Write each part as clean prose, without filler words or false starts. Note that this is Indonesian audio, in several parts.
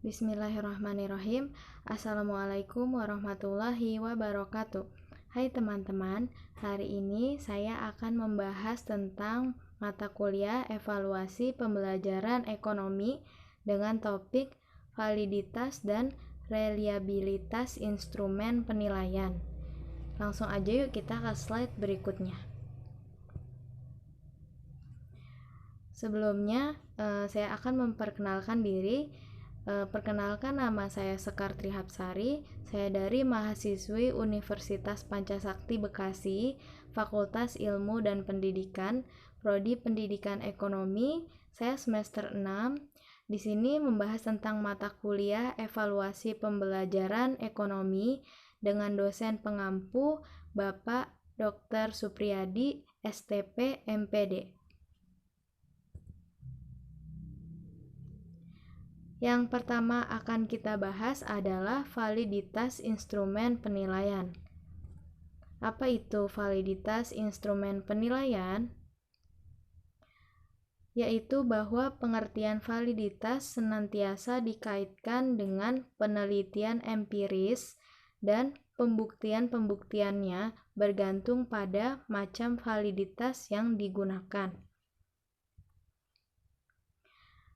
Bismillahirrahmanirrahim. Assalamualaikum warahmatullahi wabarakatuh. Hai teman-teman, hari ini saya akan membahas tentang mata kuliah evaluasi pembelajaran ekonomi dengan topik validitas dan reliabilitas instrumen penilaian. Langsung aja yuk kita ke slide berikutnya. Sebelumnya, saya akan memperkenalkan diri. Perkenalkan, nama saya Sekar Trihapsari. Saya dari mahasiswi Universitas Pancasakti Bekasi, Fakultas Ilmu dan Pendidikan, Prodi Pendidikan Ekonomi. Saya semester 6. Di sini membahas tentang mata kuliah evaluasi pembelajaran ekonomi dengan dosen pengampu Bapak Dr. Supriyadi, STP, MPD. Yang pertama akan kita bahas adalah validitas instrumen penilaian. Apa itu validitas instrumen penilaian? Yaitu bahwa pengertian validitas senantiasa dikaitkan dengan penelitian empiris dan pembuktian-pembuktiannya bergantung pada macam validitas yang digunakan.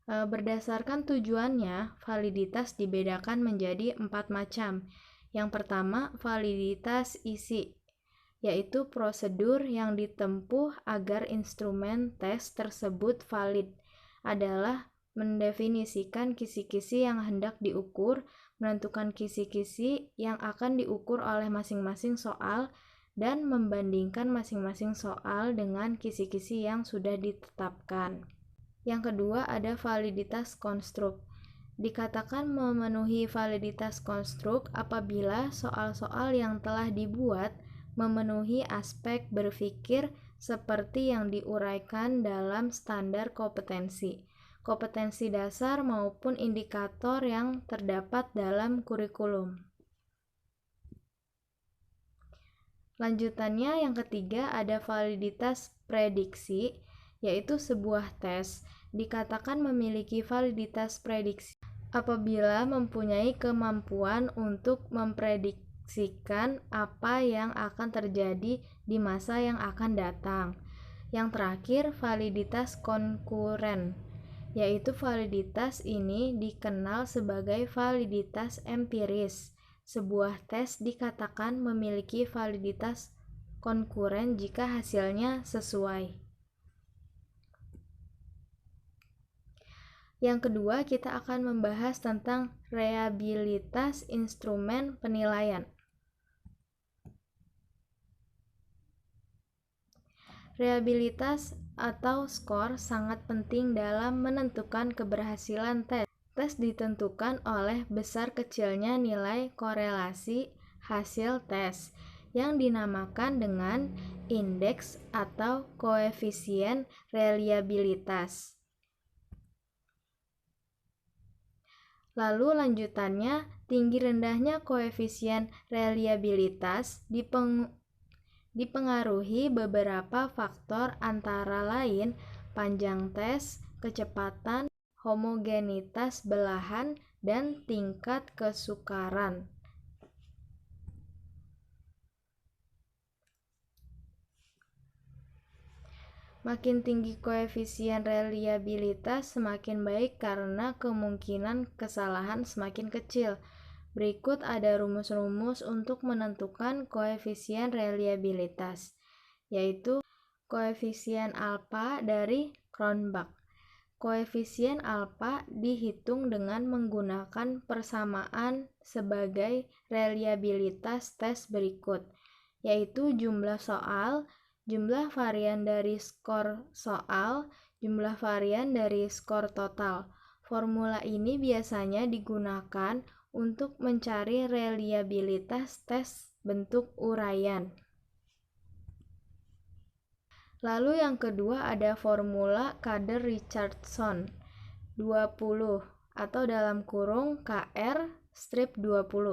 Berdasarkan tujuannya, validitas dibedakan menjadi 4 macam. Yang pertama, validitas isi, yaitu prosedur yang ditempuh agar instrumen tes tersebut valid, adalah mendefinisikan kisi-kisi yang hendak diukur, menentukan kisi-kisi yang akan diukur oleh masing-masing soal, dan membandingkan masing-masing soal dengan kisi-kisi yang sudah ditetapkan. Yang kedua ada validitas konstruk. Dikatakan memenuhi validitas konstruk apabila soal-soal yang telah dibuat memenuhi aspek berpikir seperti yang diuraikan dalam standar kompetensi dasar maupun indikator yang terdapat dalam kurikulum. Lanjutannya yang ketiga ada validitas prediksi, yaitu sebuah tes dikatakan memiliki validitas prediksi apabila mempunyai kemampuan untuk memprediksikan apa yang akan terjadi di masa yang akan datang. Yang terakhir, validitas konkuren, yaitu validitas ini dikenal sebagai validitas empiris. Sebuah tes dikatakan memiliki validitas konkuren jika hasilnya sesuai. Yang kedua, kita akan membahas tentang reliabilitas instrumen penilaian. Reliabilitas atau skor sangat penting dalam menentukan keberhasilan tes. Tes ditentukan oleh besar kecilnya nilai korelasi hasil tes yang dinamakan dengan indeks atau koefisien reliabilitas. Lalu lanjutannya, tinggi rendahnya koefisien reliabilitas dipengaruhi beberapa faktor antara lain panjang tes, kecepatan, homogenitas belahan, dan tingkat kesukaran. Makin tinggi koefisien reliabilitas semakin baik karena kemungkinan kesalahan semakin kecil. Berikut ada rumus-rumus untuk menentukan koefisien reliabilitas, yaitu koefisien alfa dari Cronbach. Koefisien alfa dihitung dengan menggunakan persamaan sebagai reliabilitas tes berikut, yaitu jumlah soal, jumlah varian dari skor soal, jumlah varian dari skor total. Formula ini biasanya digunakan untuk mencari reliabilitas tes bentuk uraian. Lalu yang kedua ada formula Kade-Richardson 20 atau dalam kurung KR-20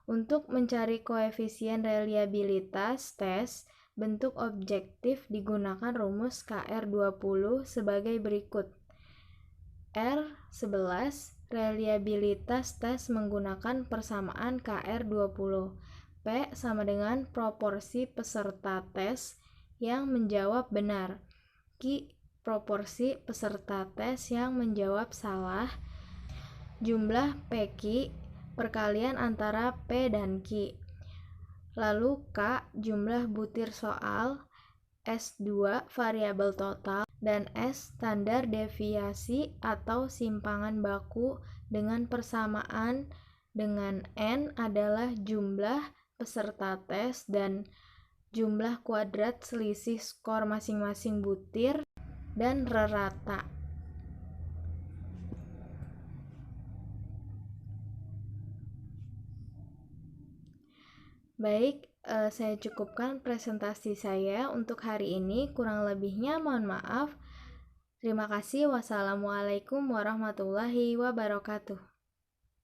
untuk mencari koefisien reliabilitas tes bentuk objektif digunakan rumus KR20 sebagai berikut. R11 reliabilitas tes menggunakan persamaan KR20. P sama dengan proporsi peserta tes yang menjawab benar. Q proporsi peserta tes yang menjawab salah. Jumlah PQ perkalian antara P dan Q. Lalu K jumlah butir soal, S2 variabel total, dan S standar deviasi atau simpangan baku dengan persamaan dengan N adalah jumlah peserta tes dan jumlah kuadrat selisih skor masing-masing butir dan rata. Baik, saya cukupkan presentasi saya untuk hari ini. Kurang lebihnya mohon maaf. Terima kasih. Wassalamualaikum warahmatullahi wabarakatuh.